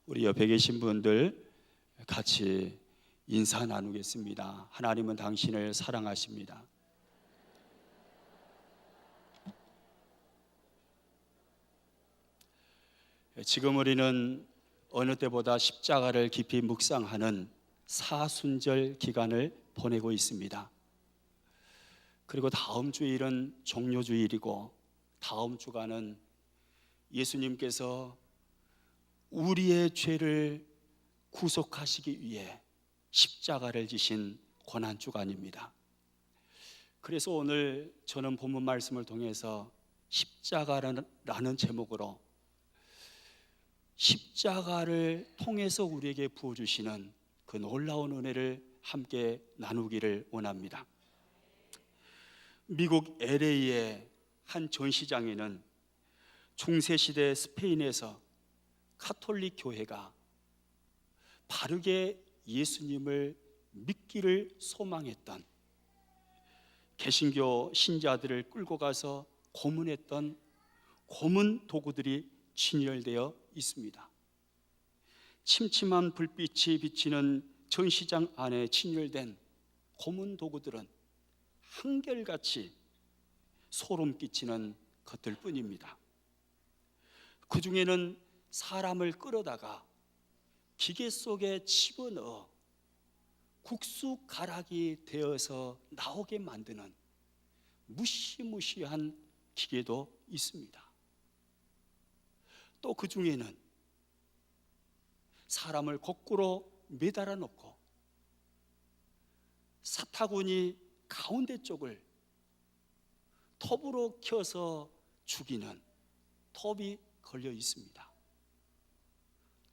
우리 옆에 계신 분들 같이 인사 나누겠습니다. 하나님은 당신을 사랑하십니다. 지금 우리는 어느 때보다 십자가를 깊이 묵상하는 사순절 기간을 보내고 있습니다. 그리고 다음 주일은 종료주일이고, 다음 주간은 예수님께서 우리의 죄를 구속하시기 위해 십자가를 지신 고난주간입니다. 그래서 오늘 저는 본문 말씀을 통해서 십자가라는 제목으로 십자가를 통해서 우리에게 부어주시는 그 놀라운 은혜를 함께 나누기를 원합니다. 미국 LA의 한 전시장에는 중세시대 스페인에서 가톨릭 교회가 바르게 예수님을 믿기를 소망했던 개신교 신자들을 끌고 가서 고문했던 고문 도구들이 진열되어 있습니다. 침침한 불빛이 비치는 전시장 안에 진열된 고문 도구들은 한결같이 소름 끼치는 것들 뿐입니다. 그 중에는 사람을 끌어다가 기계 속에 집어넣어 국수 가락이 되어서 나오게 만드는 무시무시한 기계도 있습니다. 또 그 중에는 사람을 거꾸로 매달아 놓고 사타구니 가운데 쪽을 톱으로 켜서 죽이는 톱이 걸려 있습니다.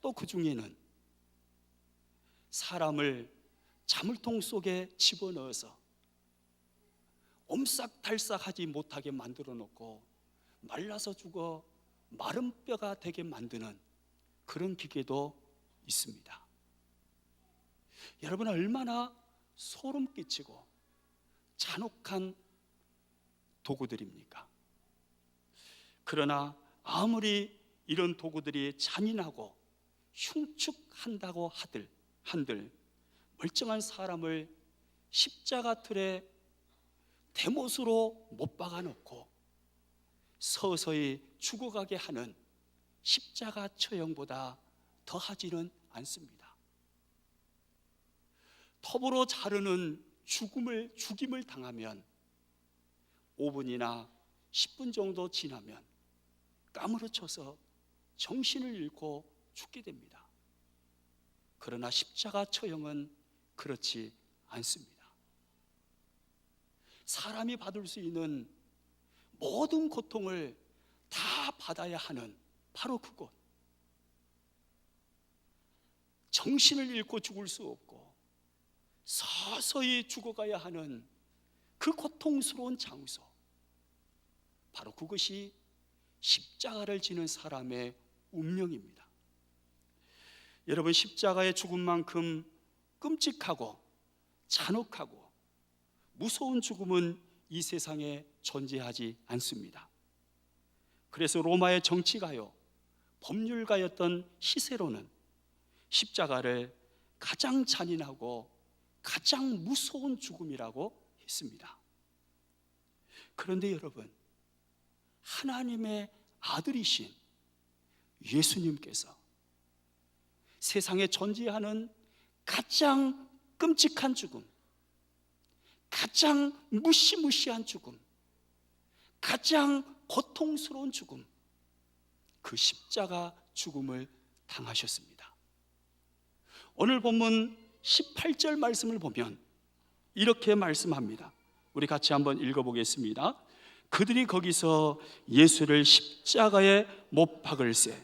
또 그 중에는 사람을 자물통 속에 집어넣어서 옴싹달싹하지 못하게 만들어 놓고 말라서 죽어 마른 뼈가 되게 만드는 그런 기계도 있습니다. 여러분, 얼마나 소름 끼치고 잔혹한 도구들입니까? 그러나 아무리 이런 도구들이 잔인하고 흉측한다고 한들 멀쩡한 사람을 십자가 틀에 대못으로 못 박아 놓고 서서히 죽어가게 하는 십자가 처형보다 더하지는 않습니다. 톱으로 자르는 죽임을 당하면 5분이나 10분 정도 지나면 까무러쳐서 정신을 잃고 죽게 됩니다. 그러나 십자가 처형은 그렇지 않습니다. 사람이 받을 수 있는 모든 고통을 다 받아야 하는 바로 그곳, 정신을 잃고 죽을 수 없고 서서히 죽어가야 하는 그 고통스러운 장소, 바로 그것이 십자가를 지는 사람의 운명입니다. 여러분, 십자가의 죽음만큼 끔찍하고 잔혹하고 무서운 죽음은 이 세상에 존재하지 않습니다. 그래서 로마의 정치가요, 법률가였던 시세로는 십자가를 가장 잔인하고 가장 무서운 죽음이라고 했습니다. 그런데 여러분, 하나님의 아들이신 예수님께서 세상에 존재하는 가장 끔찍한 죽음, 가장 무시무시한 죽음, 가장 고통스러운 죽음, 그 십자가 죽음을 당하셨습니다. 오늘 본문 18절 말씀을 보면 이렇게 말씀합니다. 우리 같이 한번 읽어보겠습니다. 그들이 거기서 예수를 십자가에 못 박을새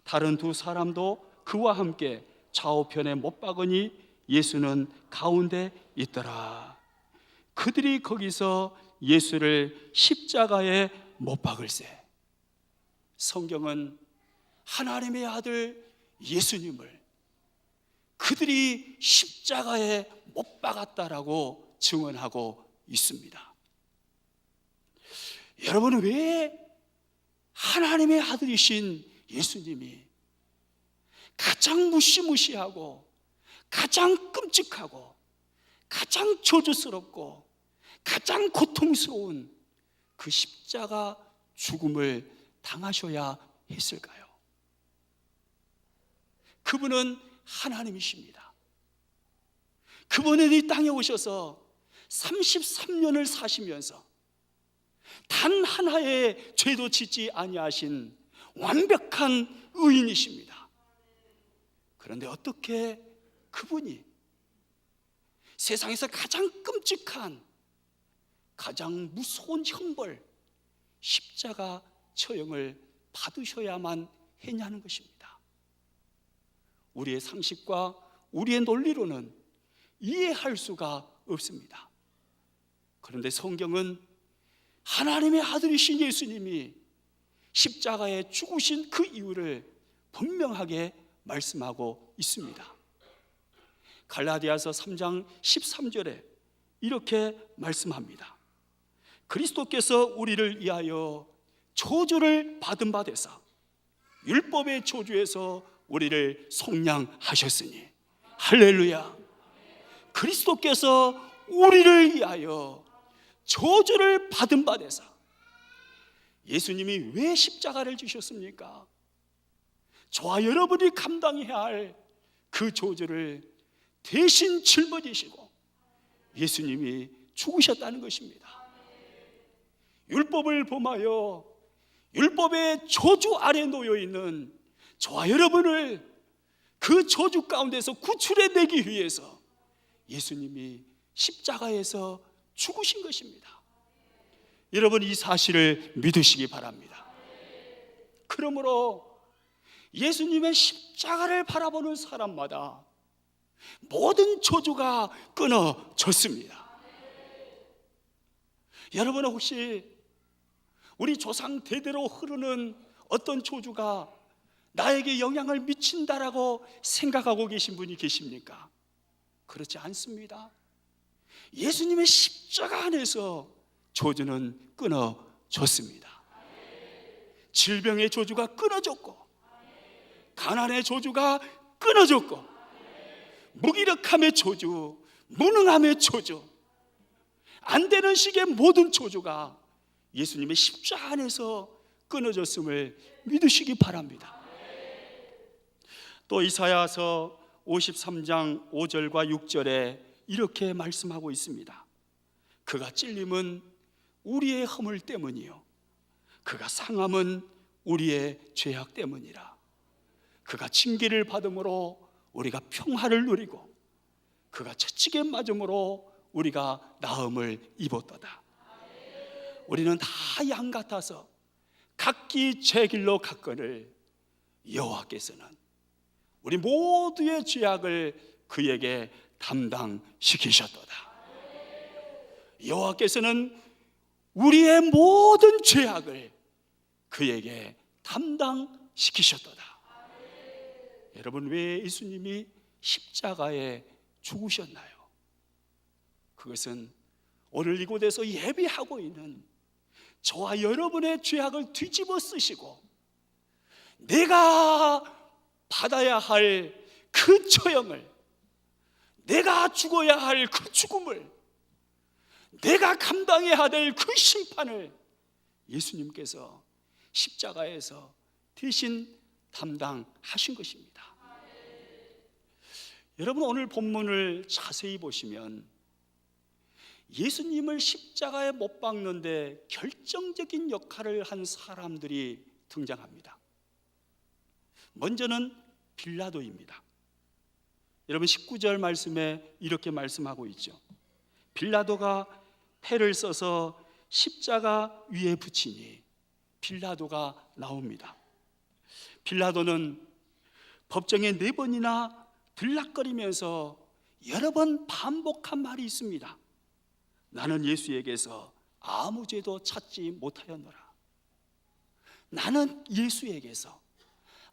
다른 두 사람도 그와 함께 좌우편에 못 박으니 예수는 가운데 있더라. 그들이 거기서 예수를 십자가에 못 박을새. 성경은 하나님의 아들 예수님을 그들이 십자가에 못 박았다라고 증언하고 있습니다. 여러분은 왜 하나님의 아들이신 예수님이 가장 무시무시하고 가장 끔찍하고 가장 저주스럽고 가장 고통스러운 그 십자가 죽음을 당하셔야 했을까요? 그분은 하나님이십니다. 그분은 이 땅에 오셔서 33년을 사시면서 단 하나의 죄도 짓지 아니하신 완벽한 의인이십니다. 그런데 어떻게 그분이 세상에서 가장 끔찍한 가장 무서운 형벌 십자가 처형을 받으셔야만 했냐는 것입니다. 우리의 상식과 우리의 논리로는 이해할 수가 없습니다. 그런데 성경은 하나님의 아들이신 예수님이 십자가에 죽으신 그 이유를 분명하게 말씀하고 있습니다. 갈라디아서 3장 13절에 이렇게 말씀합니다. 그리스도께서 우리를 위하여 저주를 받은 바 되사 율법의 저주에서 우리를 속량하셨으니, 할렐루야. 그리스도께서 우리를 위하여 저주를 받은 바 되사, 예수님이 왜 십자가를 지셨습니까? 저와 여러분이 감당해야 할 그 저주를 대신 짊어지시고 예수님이 죽으셨다는 것입니다. 율법을 범하여 율법의 저주 아래 놓여 있는 저와 여러분을 그 저주 가운데서 구출해내기 위해서 예수님이 십자가에서 죽으신 것입니다. 여러분, 이 사실을 믿으시기 바랍니다. 그러므로 예수님의 십자가를 바라보는 사람마다 모든 저주가 끊어졌습니다. 여러분, 혹시 우리 조상 대대로 흐르는 어떤 저주가 나에게 영향을 미친다라고 생각하고 계신 분이 계십니까? 그렇지 않습니다. 예수님의 십자가 안에서 저주는 끊어졌습니다. 질병의 저주가 끊어졌고, 가난의 저주가 끊어졌고, 무기력함의 저주, 무능함의 저주, 안 되는 식의 모든 저주가 예수님의 십자가 안에서 끊어졌음을 믿으시기 바랍니다. 또 이사야서 53장 5절과 6절에 이렇게 말씀하고 있습니다. 그가 찔림은 우리의 허물 때문이요, 그가 상함은 우리의 죄악 때문이라. 그가 징계를 받음으로 우리가 평화를 누리고 그가 채찍에 맞음으로 우리가 나음을 입었도다. 우리는 다 양 같아서 각기 제 길로 갔거늘 여호와께서는 우리 모두의 죄악을 그에게 담당시키셨도다. 여호와께서는 우리의 모든 죄악을 그에게 담당시키셨도다. 여러분, 왜 예수님이 십자가에 죽으셨나요? 그것은 오늘 이곳에서 예배하고 있는 저와 여러분의 죄악을 뒤집어 쓰시고 내가 받아야 할 그 처형을, 내가 죽어야 할 그 죽음을, 내가 감당해야 될 그 심판을 예수님께서 십자가에서 대신 담당하신 것입니다. 여러분, 오늘 본문을 자세히 보시면 예수님을 십자가에 못 박는데 결정적인 역할을 한 사람들이 등장합니다. 먼저는 빌라도입니다. 여러분, 19절 말씀에 이렇게 말씀하고 있죠. 빌라도가 패를 써서 십자가 위에 붙이니 빌라도가 나옵니다. 빌라도는 법정에 4번이나 들락거리면서 여러 번 반복한 말이 있습니다. 나는 예수에게서 아무 죄도 찾지 못하였노라. 나는 예수에게서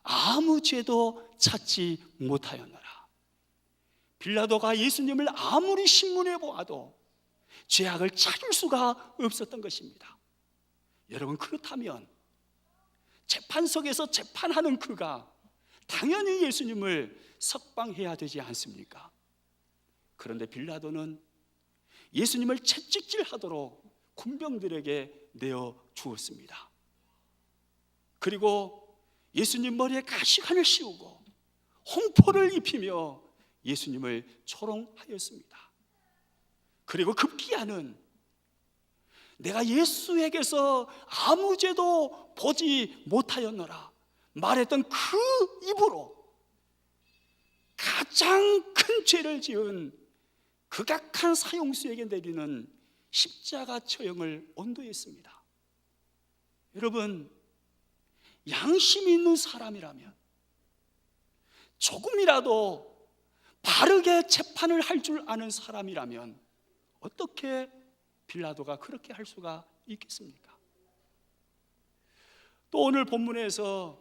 아무 죄도 찾지 못하였노라. 빌라도가 예수님을 아무리 신문해 보아도 죄악을 찾을 수가 없었던 것입니다. 여러분, 그렇다면 재판석에서 재판하는 그가 당연히 예수님을 석방해야 되지 않습니까? 그런데 빌라도는 예수님을 채찍질하도록 군병들에게 내어 주었습니다. 그리고 예수님 머리에 가시관을 씌우고 홍포를 입히며 예수님을 조롱하였습니다. 그리고 급기야는 내가 예수에게서 아무 죄도 보지 못하였노라 말했던 그 입으로 가장 큰 죄를 지은 극악한 사형수에게 내리는 십자가 처형을 언도했습니다. 여러분, 양심이 있는 사람이라면, 조금이라도 바르게 재판을 할 줄 아는 사람이라면 어떻게 빌라도가 그렇게 할 수가 있겠습니까? 또 오늘 본문에서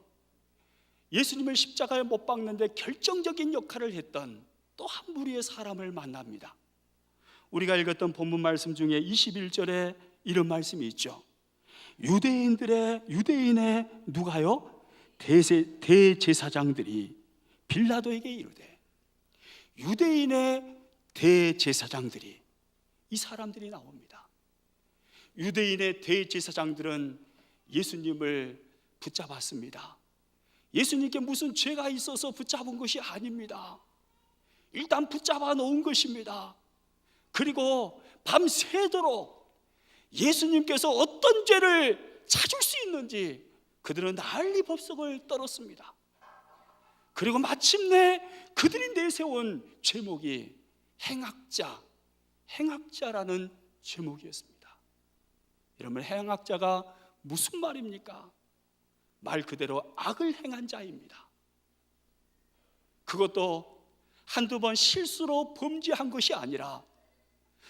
예수님을 십자가에 못 박는데 결정적인 역할을 했던 또 한 무리의 사람을 만납니다. 우리가 읽었던 본문 말씀 중에 21절에 이런 말씀이 있죠. 유대인의 누가요? 대제사장들이 빌라도에게 이르되, 유대인의 대제사장들이, 이 사람들이 나옵니다. 유대인의 대제사장들은 예수님을 붙잡았습니다. 예수님께 무슨 죄가 있어서 붙잡은 것이 아닙니다. 일단 붙잡아 놓은 것입니다. 그리고 밤새도록 예수님께서 어떤 죄를 찾을 수 있는지 그들은 난리법석을 떨었습니다. 그리고 마침내 그들이 내세운 제목이 행악자라는 제목이었습니다. 여러분, 행악자가 무슨 말입니까? 말 그대로 악을 행한 자입니다. 그것도 한두 번 실수로 범죄한 것이 아니라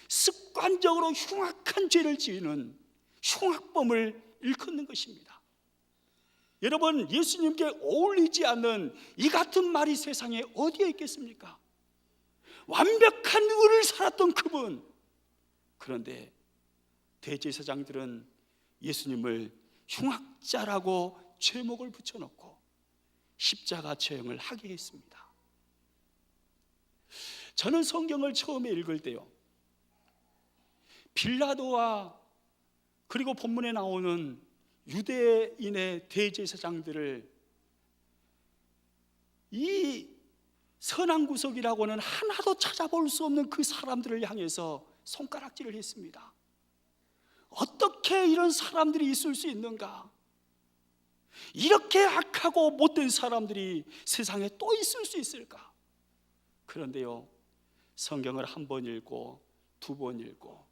습관적으로 흉악한 죄를 지으는 흉악범을 일컫는 것입니다. 여러분, 예수님께 어울리지 않는 이 같은 말이 세상에 어디에 있겠습니까? 완벽한 의를 살았던 그분. 그런데 대제사장들은 예수님을 흉악자라고 제목을 붙여놓고 십자가 처형을 하게 했습니다. 저는 성경을 처음에 읽을 때요, 빌라도와 그리고 본문에 나오는 유대인의 대제사장들을 이 선악구석이라고는 하나도 찾아볼 수 없는 그 사람들을 향해서 손가락질을 했습니다. 어떻게 이런 사람들이 있을 수 있는가? 이렇게 악하고 못된 사람들이 세상에 또 있을 수 있을까? 그런데요, 성경을 한 번 읽고 두 번 읽고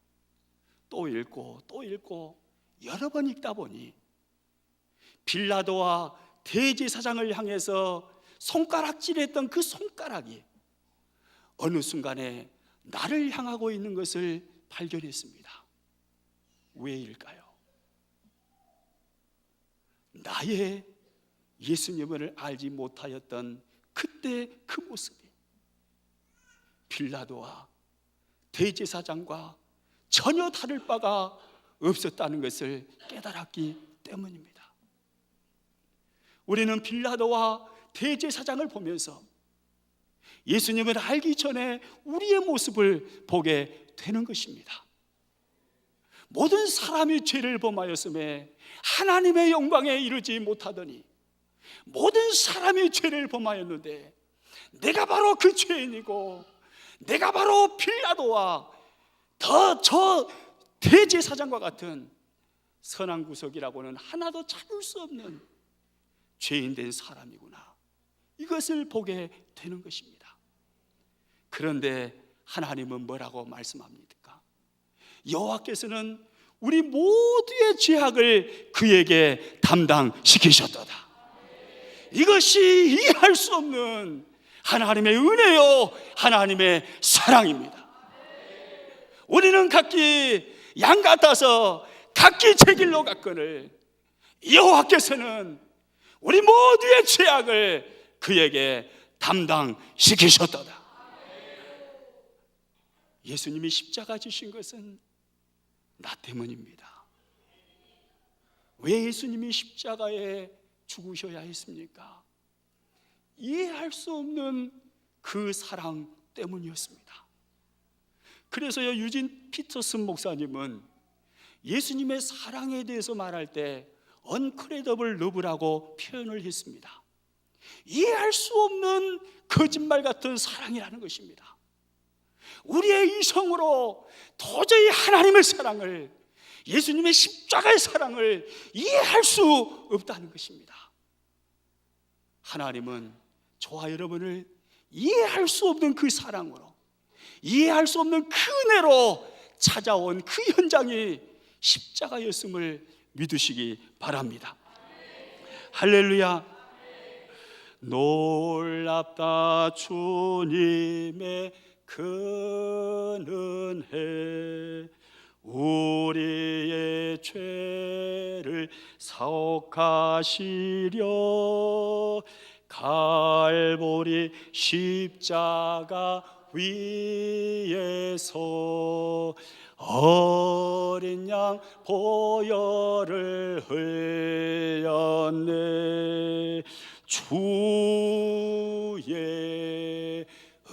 또 읽고 또 읽고 여러 번 읽다 보니 빌라도와 대제사장을 향해서 손가락질했던 그 손가락이 어느 순간에 나를 향하고 있는 것을 발견했습니다. 왜일까요? 나의 예수님을 알지 못하였던 그때 그 모습이 빌라도와 대제사장과 전혀 다를 바가 없었다는 것을 깨달았기 때문입니다. 우리는 빌라도와 대제사장을 보면서 예수님을 알기 전에 우리의 모습을 보게 되는 것입니다. 모든 사람이 죄를 범하였음에 하나님의 영광에 이르지 못하더니 모든 사람이 죄를 범하였는데 내가 바로 그 죄인이고 내가 바로 빌라도와 저 대제사장과 같은 선악구석이라고는 하나도 찾을 수 없는 죄인된 사람이구나, 이것을 보게 되는 것입니다. 그런데 하나님은 뭐라고 말씀합니까? 여호와께서는 우리 모두의 죄악을 그에게 담당시키셨도다. 이것이 이해할 수 없는 하나님의 은혜요, 하나님의 사랑입니다. 우리는 각기 양 같아서 각기 제 길로 갔거늘 여호와께서는 우리 모두의 죄악을 그에게 담당시키셨도다. 예수님이 십자가 지신 것은 나 때문입니다. 왜 예수님이 십자가에 죽으셔야 했습니까? 이해할 수 없는 그 사랑 때문이었습니다. 그래서요, 유진 피터슨 목사님은 예수님의 사랑에 대해서 말할 때 언크레더블 러브라고 표현을 했습니다. 이해할 수 없는 거짓말 같은 사랑이라는 것입니다. 우리의 이성으로 도저히 하나님의 사랑을, 예수님의 십자가의 사랑을 이해할 수 없다는 것입니다. 하나님은 저와 여러분을 이해할 수 없는 그 사랑으로, 이해할 수 없는 그 은혜로 찾아온 그 현장이 십자가였음을 믿으시기 바랍니다. 할렐루야. 놀랍다 주님의 큰 은혜, 우리의 죄를 사옥하시려 갈보리 십자가 위에서 어린 양 보혈을 흘렸네. 주의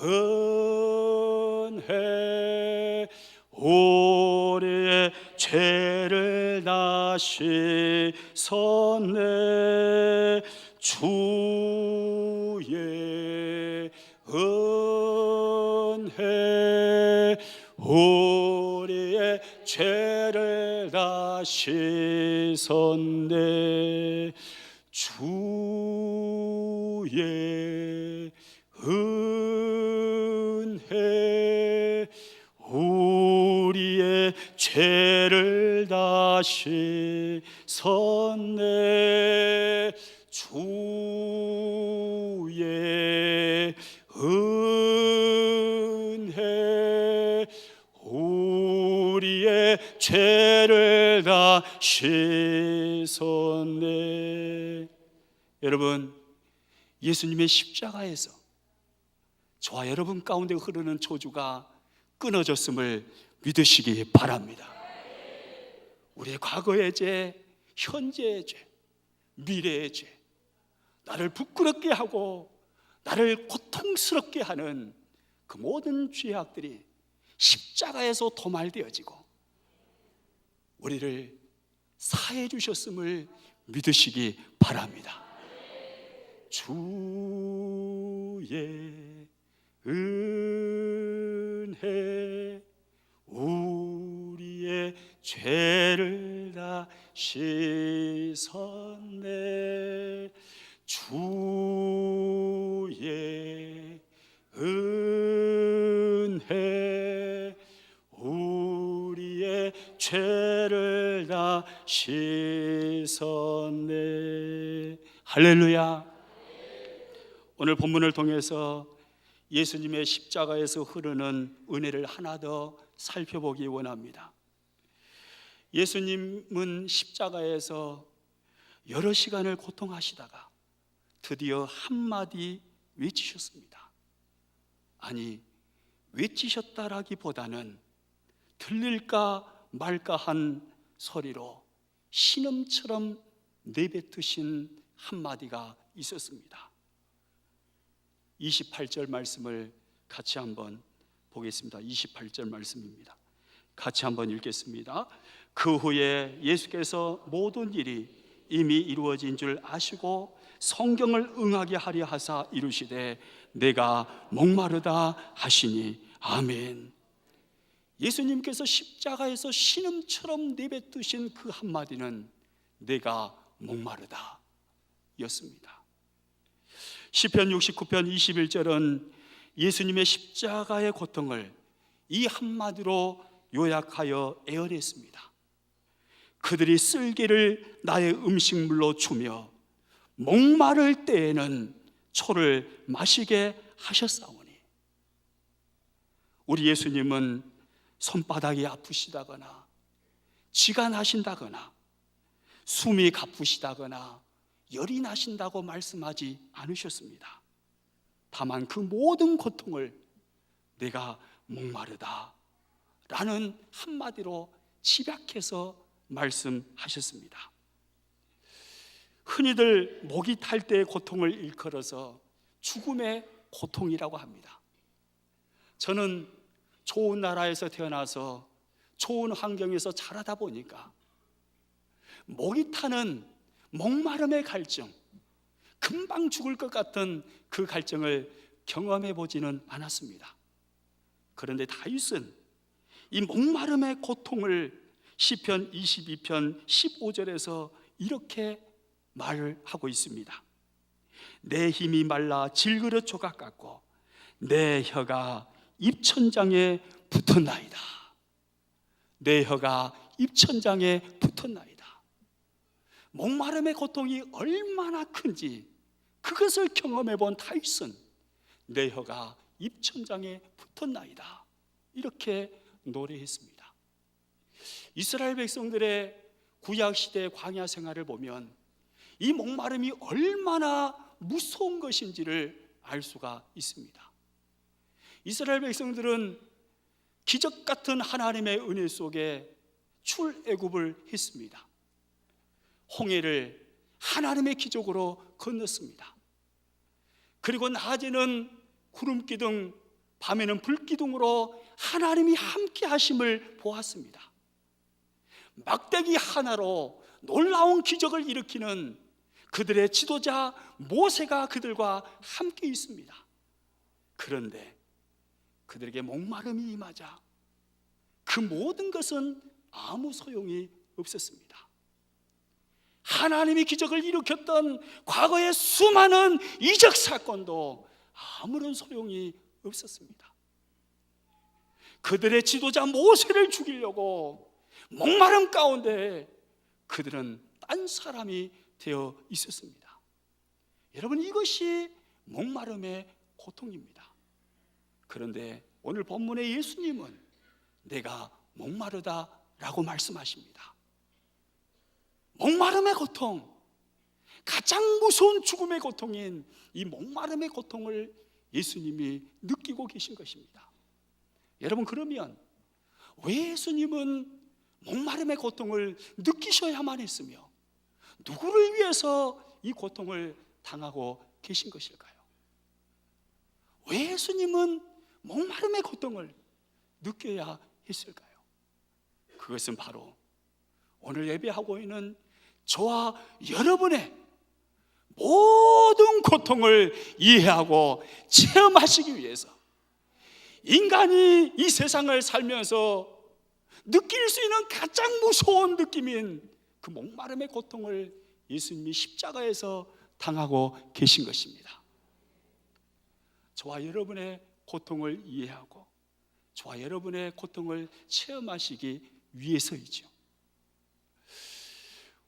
은혜 우리의 죄를 다 씻었네. 주의 은혜 우리의 죄를 다 씻었네. 주의 은혜 우리의 죄를 다 씻었네. 주의 은혜 우리의 죄를 다 씻었네. 여러분, 예수님의 십자가에서 저와 여러분 가운데 흐르는 저주가 끊어졌음을 믿으시기 바랍니다. 우리의 과거의 죄, 현재의 죄, 미래의 죄, 나를 부끄럽게 하고 나를 고통스럽게 하는 그 모든 죄악들이 십자가에서 도말되어지고 우리를 사해 주셨음을 믿으시기 바랍니다. 주의 은혜 우리의 죄를 다 씻었네. 주의 은혜 우리의 죄를 다 씻었네. 할렐루야. 오늘 본문을 통해서 예수님의 십자가에서 흐르는 은혜를 하나 더 살펴보기 원합니다. 예수님은 십자가에서 여러 시간을 고통하시다가 드디어 한마디 외치셨습니다. 아니, 외치셨다라기보다는 들릴까 말까 한 소리로 신음처럼 내뱉으신 한마디가 있었습니다. 28절 말씀을 같이 한번 보겠습니다. 28절 말씀입니다. 같이 한번 읽겠습니다. 그 후에 예수께서 모든 일이 이미 이루어진 줄 아시고 성경을 응하게 하려 하사 이루시되 내가 목마르다 하시니 아멘. 예수님께서 십자가에서 신음처럼 내뱉으신 그 한마디는 내가 목마르다 였습니다. 시편 69편 21절은 예수님의 십자가의 고통을 이 한마디로 요약하여 애언했습니다. 그들이 쓸개를 나의 음식물로 주며 목마를 때에는 초를 마시게 하셨사오니. 우리 예수님은 손바닥이 아프시다거나 지가 나신다거나 숨이 가쁘시다거나 열이 나신다고 말씀하지 않으셨습니다. 다만 그 모든 고통을 내가 목마르다 라는 한마디로 집약해서 말씀하셨습니다. 흔히들 목이 탈 때의 고통을 일컬어서 죽음의 고통이라고 합니다. 저는 좋은 나라에서 태어나서 좋은 환경에서 자라다 보니까 목이 타는 목마름의 갈증, 금방 죽을 것 같은 그 갈증을 경험해 보지는 않았습니다. 그런데 다윗은 이 목마름의 고통을 시편 22편 15절에서 이렇게 말을 하고 있습니다. 내 힘이 말라 질그릇 조각 같고 내 혀가 입천장에 붙었나이다. 내 혀가 입천장에 붙었나이다. 목마름의 고통이 얼마나 큰지 그것을 경험해 본 다윗은 내 혀가 입천장에 붙었나이다, 이렇게 노래했습니다. 이스라엘 백성들의 구약시대 광야 생활을 보면 이 목마름이 얼마나 무서운 것인지를 알 수가 있습니다. 이스라엘 백성들은 기적 같은 하나님의 은혜 속에 출애굽을 했습니다. 홍해를 하나님의 기적으로 건넜습니다. 그리고 낮에는 구름기둥, 밤에는 불기둥으로 하나님이 함께 하심을 보았습니다. 막대기 하나로 놀라운 기적을 일으키는 그들의 지도자 모세가 그들과 함께 있습니다. 그런데 그들에게 목마름이 임하자 그 모든 것은 아무 소용이 없었습니다. 하나님이 기적을 일으켰던 과거의 수많은 이적 사건도 아무런 소용이 없었습니다. 그들의 지도자 모세를 죽이려고 목마름 가운데 그들은 딴 사람이 되어 있었습니다. 여러분, 이것이 목마름의 고통입니다. 그런데 오늘 본문의 예수님은 내가 목마르다라고 말씀하십니다. 목마름의 고통, 가장 무서운 죽음의 고통인 이 목마름의 고통을 예수님이 느끼고 계신 것입니다. 여러분, 그러면 왜 예수님은 목마름의 고통을 느끼셔야만 했으며 누구를 위해서 이 고통을 당하고 계신 것일까요? 왜 예수님은 목마름의 고통을 느껴야 했을까요? 그것은 바로 오늘 예배하고 있는 저와 여러분의 모든 고통을 이해하고 체험하시기 위해서, 인간이 이 세상을 살면서 느낄 수 있는 가장 무서운 느낌인 그 목마름의 고통을 예수님이 십자가에서 당하고 계신 것입니다. 저와 여러분의 고통을 이해하고 저와 여러분의 고통을 체험하시기 위해서이죠.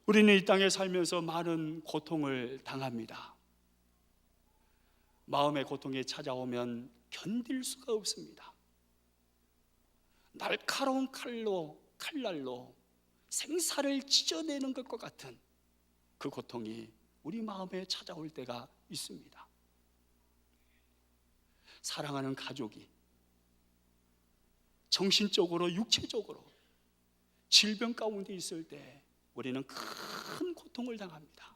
우리는 이 땅에 살면서 많은 고통을 당합니다. 마음의 고통이 찾아오면 견딜 수가 없습니다. 날카로운 칼날로 생사를 찢어내는 것과 같은 그 고통이 우리 마음에 찾아올 때가 있습니다. 사랑하는 가족이 정신적으로 육체적으로 질병 가운데 있을 때 우리는 큰 고통을 당합니다.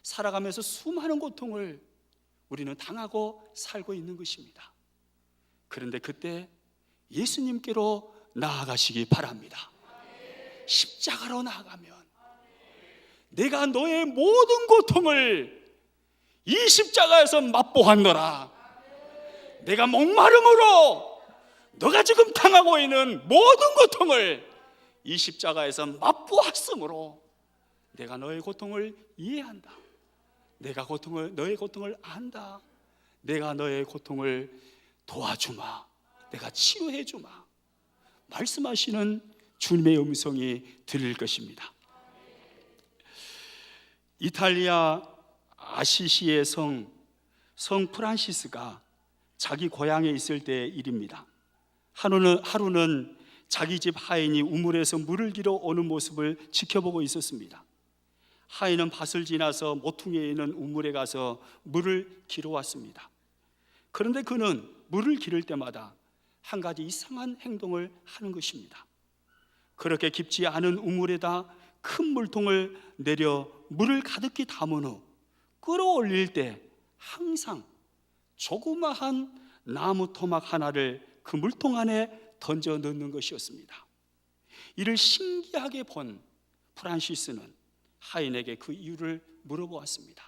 살아가면서 수많은 고통을 우리는 당하고 살고 있는 것입니다. 그런데 그때 예수님께로 나아가시기 바랍니다. 십자가로 나아가면 내가 너의 모든 고통을 이 십자가에서 맛보았노라. 내가 목마름으로 너가 지금 당하고 있는 모든 고통을 이 십자가에서 맛보았으므로 내가 너의 고통을 이해한다. 내가 너의 고통을 안다. 내가 너의 고통을 도와주마. 내가 치료해주마. 말씀하시는 주님의 음성이 들릴 것입니다. 이탈리아 아시시의 성 프란시스가 자기 고향에 있을 때의 일입니다. 하루는 자기 집 하인이 우물에서 물을 길어 오는 모습을 지켜보고 있었습니다. 하인은 밭을 지나서 모퉁이에 있는 우물에 가서 물을 길어 왔습니다. 그런데 그는 물을 기를 때마다 한 가지 이상한 행동을 하는 것입니다. 그렇게 깊지 않은 우물에다 큰 물통을 내려 물을 가득히 담은 후 끌어올릴 때 항상 조그마한 나무 토막 하나를 그 물통 안에 던져 넣는 것이었습니다. 이를 신기하게 본 프란시스는 하인에게 그 이유를 물어보았습니다.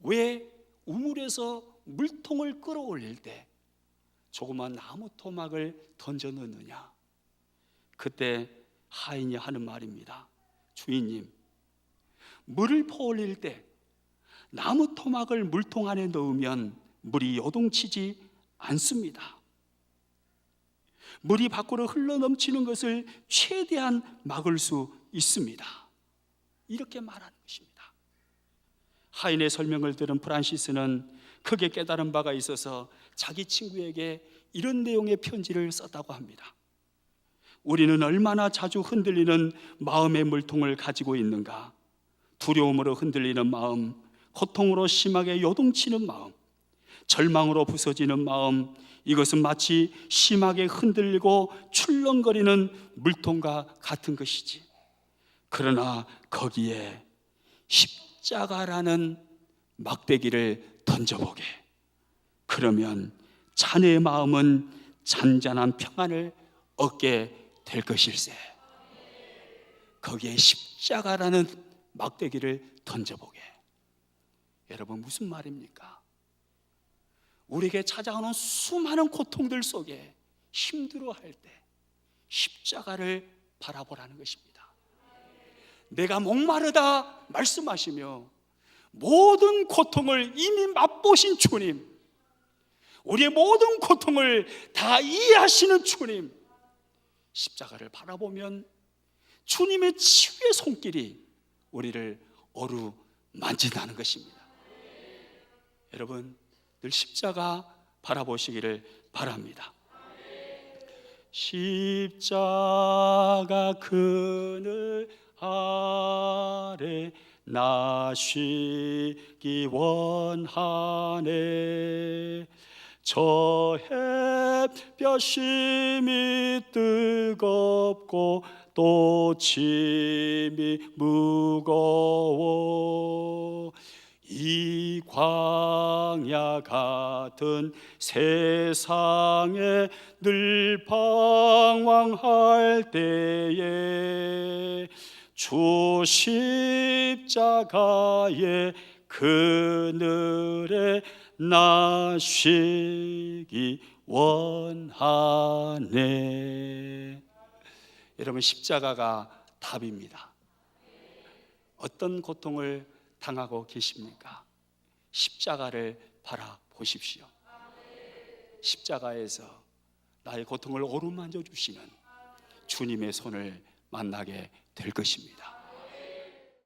왜 우물에서 물통을 끌어올릴 때 조그만 나무 토막을 던져 넣느냐? 그때 하인이 하는 말입니다. 주인님, 물을 퍼올릴 때 나무 토막을 물통 안에 넣으면 물이 요동치지 않습니다. 물이 밖으로 흘러넘치는 것을 최대한 막을 수 있습니다. 이렇게 말하는 것입니다. 하인의 설명을 들은 프란시스는 크게 깨달은 바가 있어서 자기 친구에게 이런 내용의 편지를 썼다고 합니다. 우리는 얼마나 자주 흔들리는 마음의 물통을 가지고 있는가. 두려움으로 흔들리는 마음, 고통으로 심하게 요동치는 마음, 절망으로 부서지는 마음, 이것은 마치 심하게 흔들리고 출렁거리는 물통과 같은 것이지. 그러나 거기에 십자가라는 막대기를 던져보게. 그러면 자네의 마음은 잔잔한 평안을 얻게 될 것일세. 거기에 십자가라는 막대기를 던져보게. 여러분, 무슨 말입니까? 우리에게 찾아오는 수많은 고통들 속에 힘들어할 때 십자가를 바라보라는 것입니다. 내가 목마르다 말씀하시며 모든 고통을 이미 맛보신 주님, 우리의 모든 고통을 다 이해하시는 주님, 십자가를 바라보면 주님의 치유의 손길이 우리를 어루만진다는 것입니다. 여러분, 늘 십자가 바라보시기를 바랍니다. 십자가 그늘 아래 나 쉬기 원하네. 저 햇볕 심이 뜨겁고 또 짐이 무거워. 이 광야 같은 세상에 늘 방황할 때에 주 십자가의 그늘에 나 쉬기 원하네. 여러분, 십자가가 답입니다. 어떤 고통을 당하고 계십니까? 십자가를 바라보십시오. 십자가에서 나의 고통을 어루만져 주시는 주님의 손을 만나게 될 것입니다.